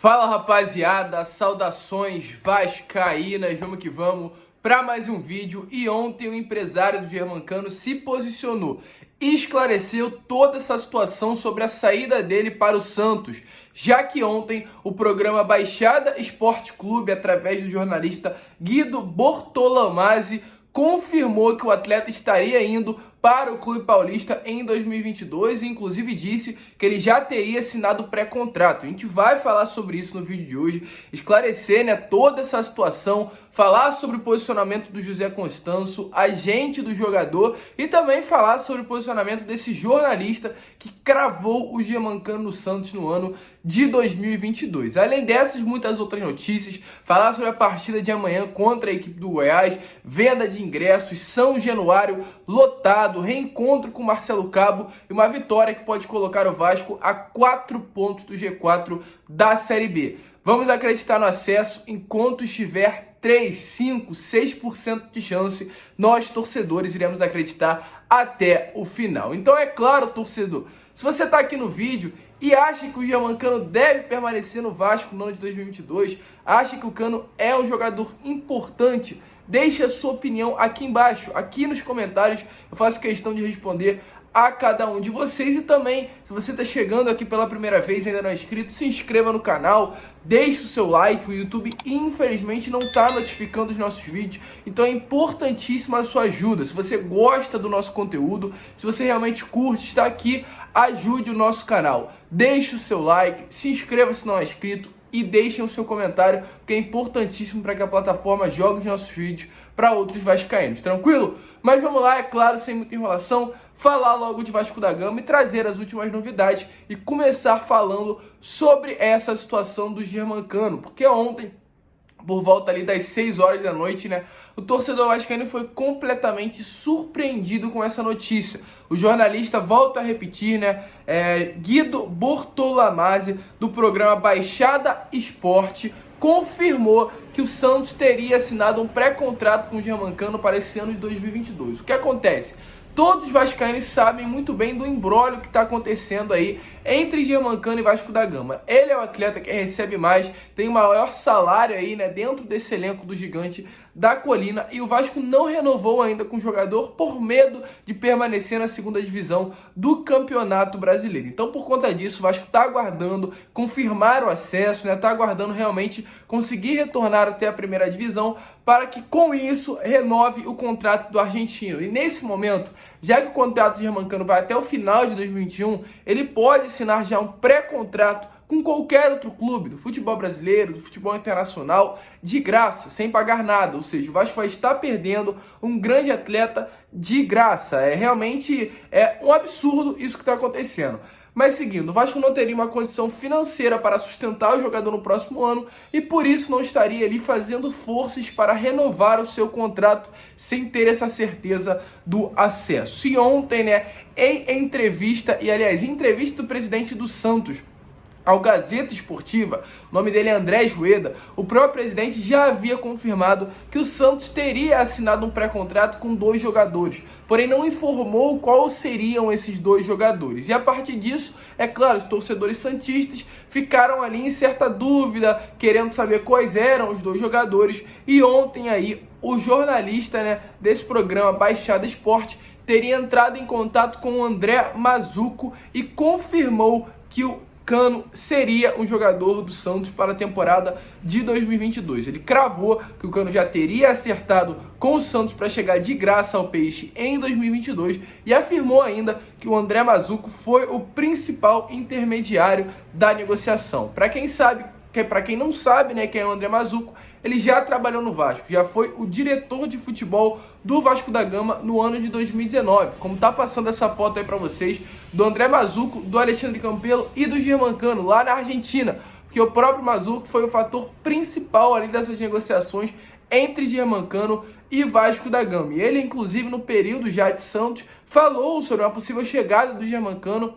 Fala, rapaziada, saudações vascaínas, vamos que vamos para mais um vídeo. E ontem o empresário do Germancano se posicionou e esclareceu toda essa situação sobre a saída dele para o Santos, já que ontem o programa Baixada Esporte Clube, através do jornalista Guido Bortolamazzi, confirmou que o atleta estaria indo para o Clube Paulista em 2022 e inclusive disse que ele já teria assinado pré-contrato. A gente vai falar sobre isso no vídeo de hoje, esclarecer, toda essa situação, falar sobre o posicionamento do José Constanço, agente do jogador, e também falar sobre o posicionamento desse jornalista que cravou o Germancano no Santos no ano de 2022. Além dessas, muitas outras notícias, falar sobre a partida de amanhã contra a equipe do Goiás, venda de ingressos, São Januário lotado, reencontro com Marcelo Cabo e uma vitória que pode colocar o Vasco a 4 pontos do G4 da Série B. Vamos acreditar no acesso enquanto estiver 3, 5, 6% de chance, nós torcedores iremos acreditar até o final. Então é claro, torcedor, se você está aqui no vídeo e acha que o Germancano deve permanecer no Vasco no ano de 2022, acha que o Cano é um jogador importante, deixe a sua opinião aqui embaixo, aqui nos comentários, eu faço questão de responder a cada um de vocês. E também, se você está chegando aqui pela primeira vez e ainda não é inscrito, se inscreva no canal, deixe o seu like. O YouTube infelizmente não está notificando os nossos vídeos, então é importantíssima a sua ajuda. Se você gosta do nosso conteúdo, se você realmente curte, está aqui, ajude o nosso canal, deixe o seu like, se inscreva se não é inscrito e deixem o seu comentário, porque é importantíssimo para que a plataforma jogue os nossos vídeos para outros vascaínos, tranquilo? Mas vamos lá, é claro, sem muita enrolação, falar logo de Vasco da Gama e trazer as últimas novidades e começar falando sobre essa situação do Germancano, porque ontem, por volta ali das 6 horas da noite, o torcedor vascaíno foi completamente surpreendido com essa notícia. O jornalista, volta a repetir, Guido Bortolamazzi, do programa Baixada Esporte, confirmou que o Santos teria assinado um pré-contrato com o Germancano para esse ano de 2022. O que acontece? Todos os vascaínos sabem muito bem do imbróglio que está acontecendo aí entre Germancano e Vasco da Gama. Ele é o atleta que recebe mais, tem o maior salário aí, dentro desse elenco do Gigante da Colina, e o Vasco não renovou ainda com o jogador por medo de permanecer na segunda divisão do Campeonato Brasileiro. Então, por conta disso, o Vasco está aguardando confirmar o acesso, está aguardando realmente conseguir retornar até a primeira divisão para que, com isso, renove o contrato do argentino. E nesse momento, já que o contrato de Germancano vai até o final de 2021, ele pode assinar já um pré-contrato com qualquer outro clube do futebol brasileiro, do futebol internacional, de graça, sem pagar nada. Ou seja, o Vasco vai estar perdendo um grande atleta de graça. Realmente um absurdo isso que está acontecendo. Mas seguindo, o Vasco não teria uma condição financeira para sustentar o jogador no próximo ano e por isso não estaria ali fazendo forças para renovar o seu contrato sem ter essa certeza do acesso. E ontem, em entrevista do presidente do Santos ao Gazeta Esportiva, o nome dele é André Rueda, o próprio presidente já havia confirmado que o Santos teria assinado um pré-contrato com 2 jogadores, porém não informou quais seriam esses 2 jogadores. E a partir disso, é claro, os torcedores santistas ficaram ali em certa dúvida, querendo saber quais eram os 2 jogadores, e ontem aí o jornalista desse programa Baixada Esporte teria entrado em contato com o André Mazzucco e confirmou que o Cano seria um jogador do Santos para a temporada de 2022. Ele cravou que o Cano já teria acertado com o Santos para chegar de graça ao Peixe em 2022 e afirmou ainda que o André Mazzucco foi o principal intermediário da negociação. Para quem não sabe, quem é o André Mazzucco, ele já trabalhou no Vasco, já foi o diretor de futebol do Vasco da Gama no ano de 2019. Como tá passando essa foto aí para vocês, do André Mazzucco, do Alexandre Campelo e do Germancano, lá na Argentina. Porque o próprio Mazzucco foi o fator principal ali dessas negociações entre Germancano e Vasco da Gama. E ele, inclusive, no período já de Santos, falou sobre uma possível chegada do Germancano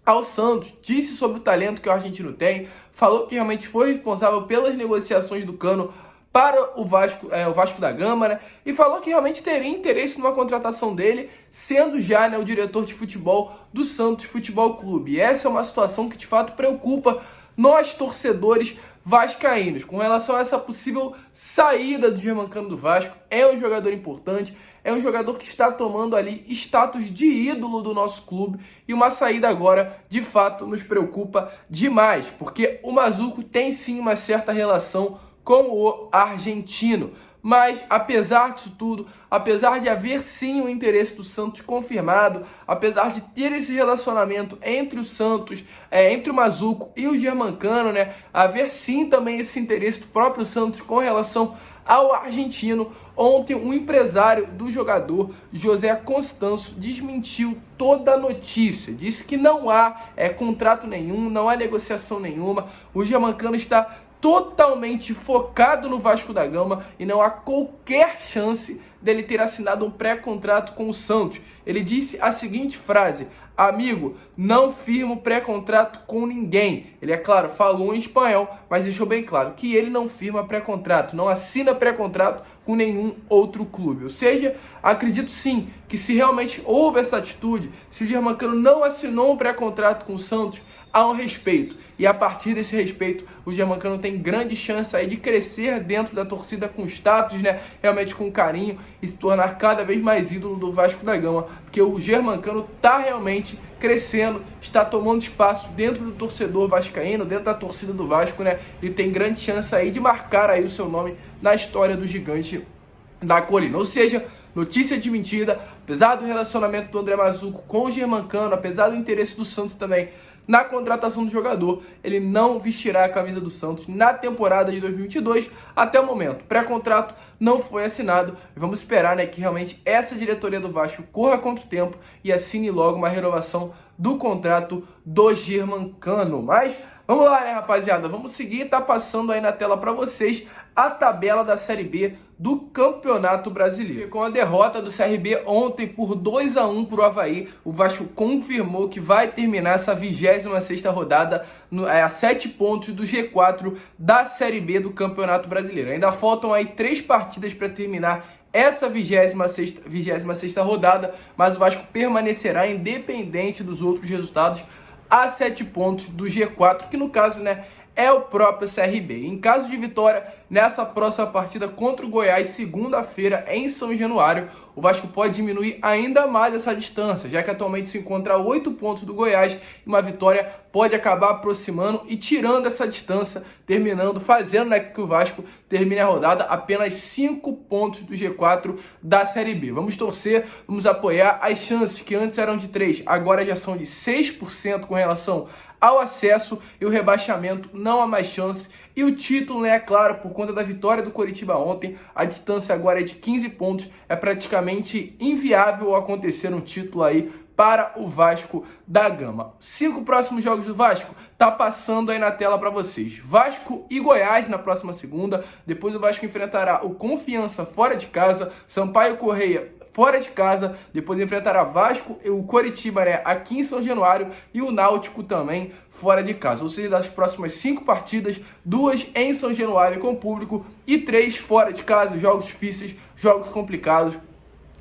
ao Santos, disse sobre o talento que o argentino tem, falou que realmente foi responsável pelas negociações do Cano para o Vasco da Gama, e falou que realmente teria interesse numa contratação dele, sendo já o diretor de futebol do Santos Futebol Clube. E essa é uma situação que de fato preocupa nós torcedores vascaínos. Com relação a essa possível saída do Germancano do Vasco, é um jogador importante, é um jogador que está tomando ali status de ídolo do nosso clube, e uma saída agora, de fato, nos preocupa demais, porque o Mazuco tem sim uma certa relação com o argentino. Mas, apesar disso tudo, apesar de haver sim o interesse do Santos confirmado, apesar de ter esse relacionamento entre o Santos, entre o Mazuco e o Germancano, né, haver sim também esse interesse do próprio Santos com relação ao argentino, ontem um empresário do jogador, José Constanço, desmentiu toda a notícia. Disse que não há contrato nenhum, não há negociação nenhuma, o Germancano está totalmente focado no Vasco da Gama e não há qualquer chance dele ter assinado um pré-contrato com o Santos. Ele disse a seguinte frase: amigo, não firmo pré-contrato com ninguém. Ele, é claro, falou em espanhol, mas deixou bem claro que ele não firma pré-contrato, não assina pré-contrato com nenhum outro clube. Ou seja, acredito sim que se realmente houve essa atitude, se o Germancano não assinou um pré-contrato com o Santos, há um respeito. E a partir desse respeito, o Germancano tem grande chance aí de crescer dentro da torcida com status, né? Realmente com carinho, e se tornar cada vez mais ídolo do Vasco da Gama, porque o Germancano está realmente crescendo, está tomando espaço dentro do torcedor vascaíno, dentro da torcida do Vasco, né? E tem grande chance aí de marcar aí o seu nome na história do gigante da colina. Ou seja, notícia desmentida, apesar do relacionamento do André Mazuco com o Germancano, apesar do interesse do Santos também na contratação do jogador, ele não vestirá a camisa do Santos na temporada de 2022 até o momento. Pré-contrato não foi assinado e vamos esperar, né, que realmente essa diretoria do Vasco corra contra o tempo e assine logo uma renovação do contrato do Germancano. Mas vamos lá, né, rapaziada? Vamos seguir, tá passando aí na tela para vocês a tabela da Série B do Campeonato Brasileiro. Com a derrota do CRB ontem por 2-1 para o Avaí, o Vasco confirmou que vai terminar essa 26ª rodada a 7 pontos do G4 da Série B do Campeonato Brasileiro. Ainda faltam aí 3 partidas para terminar essa 26ª rodada, mas o Vasco permanecerá independente dos outros resultados a 7 pontos do G4, que no caso, né, é o próprio CRB. Em caso de vitória nessa próxima partida contra o Goiás, segunda-feira em São Januário, o Vasco pode diminuir ainda mais essa distância, já que atualmente se encontra a 8 pontos do Goiás, e uma vitória pode acabar aproximando e tirando essa distância, fazendo, né, que o Vasco termine a rodada apenas 5 pontos do G4 da Série B. Vamos torcer, vamos apoiar. As chances que antes eram de 3, agora já são de 6% com relação ao acesso, e o rebaixamento não há mais chance. E o título, né, é claro, por conta da vitória do Coritiba ontem, a distância agora é de 15 pontos, é praticamente inviável acontecer um título aí para o Vasco da Gama. 5 próximos jogos do Vasco, tá passando aí na tela para vocês. Vasco e Goiás na próxima segunda, depois o Vasco enfrentará o Confiança fora de casa, Sampaio Correia fora de casa, depois enfrentará Vasco e o Coritiba, né, aqui em São Januário, e o Náutico também fora de casa. Ou seja, das próximas 5 partidas, 2 em São Januário com público e 3 fora de casa, jogos difíceis, jogos complicados,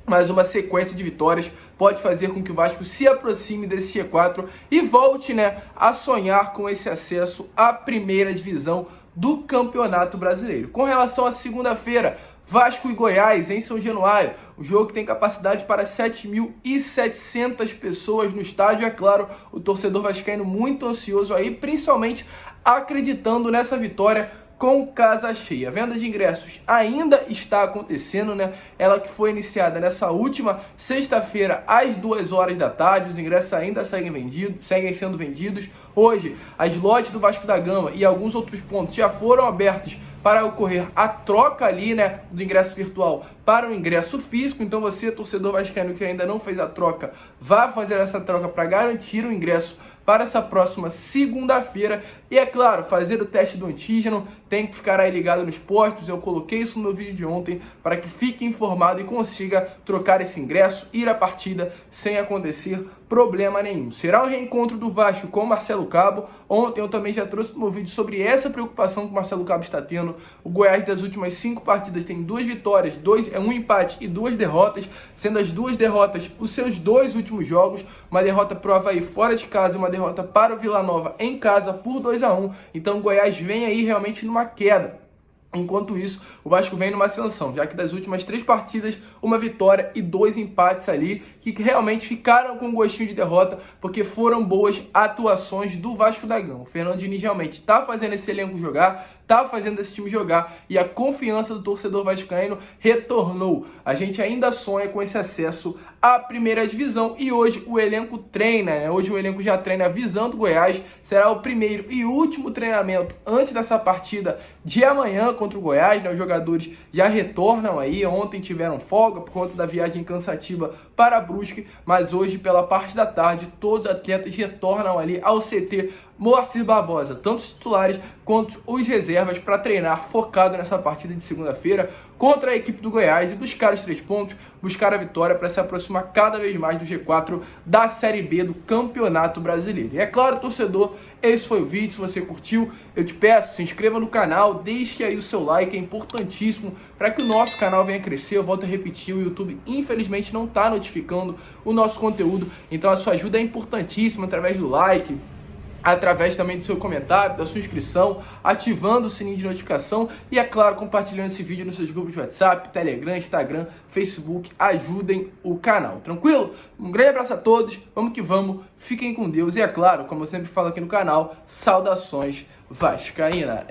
mas uma sequência de vitórias pode fazer com que o Vasco se aproxime desse G4 e volte, né, a sonhar com esse acesso à primeira divisão do Campeonato Brasileiro. Com relação à segunda-feira, Vasco e Goiás em São Januário, o jogo que tem capacidade para 7.700 pessoas no estádio. É claro, o torcedor vascaíno muito ansioso aí, principalmente acreditando nessa vitória com casa cheia. A venda de ingressos ainda está acontecendo, né? Ela que foi iniciada nessa última sexta-feira às 2 horas da tarde. Os ingressos ainda seguem sendo vendidos. Hoje, as lojas do Vasco da Gama e alguns outros pontos já foram abertos para ocorrer a troca ali, né, do ingresso virtual para o ingresso físico. Então você, torcedor vascaíno que ainda não fez a troca, vá fazer essa troca para garantir o ingresso para essa próxima segunda-feira. E é claro, fazer o teste do antígeno, tem que ficar aí ligado nos postos. Eu coloquei isso no meu vídeo de ontem para que fique informado e consiga trocar esse ingresso, ir à partida sem acontecer problema nenhum. Será um reencontro do Vasco com o Marcelo Cabo. Ontem eu também já trouxe no meu vídeo sobre essa preocupação que o Marcelo Cabo está tendo. O Goiás, das últimas 5 partidas, tem 2 vitórias, 1 empate e 2 derrotas, sendo as 2 derrotas os seus 2 últimos jogos, uma derrota para o Avaí fora de casa e uma derrota para o Vila Nova em casa por 2-1. 2-1. Então o Goiás vem aí realmente numa queda. Enquanto isso, o Vasco vem numa ascensão, já que das últimas 3 partidas, uma vitória e 2 empates ali, que realmente ficaram com um gostinho de derrota, porque foram boas atuações do Vasco da Gama. O Fernando Diniz realmente está fazendo esse elenco jogar, está fazendo esse time jogar, e a confiança do torcedor vascaíno retornou. A gente ainda sonha com esse acesso à primeira divisão, e hoje o elenco treina, né? Hoje o elenco já treina visando o Goiás. Será o primeiro e último treinamento antes dessa partida de amanhã contra o Goiás, né? Os jogadores já retornam aí, ontem tiveram folga por conta da viagem cansativa para Brusque, mas hoje pela parte da tarde todos os atletas retornam ali ao CT Moacir Barbosa, tanto os titulares quanto os reservas, para treinar focado nessa partida de segunda-feira contra a equipe do Goiás e buscar os 3 pontos, buscar a vitória para se aproximar cada vez mais do G4 da Série B do Campeonato Brasileiro. E é claro, torcedor, esse foi o vídeo. Se você curtiu, eu te peço, se inscreva no canal, deixe aí o seu like, é importantíssimo para que o nosso canal venha crescer. Eu volto a repetir, o YouTube infelizmente não está notificando o nosso conteúdo, então a sua ajuda é importantíssima através do like, através também do seu comentário, da sua inscrição, ativando o sininho de notificação e, é claro, compartilhando esse vídeo nos seus grupos de WhatsApp, Telegram, Instagram, Facebook. Ajudem o canal, tranquilo? Um grande abraço a todos, vamos que vamos, fiquem com Deus e, é claro, como eu sempre falo aqui no canal, saudações vascaínas.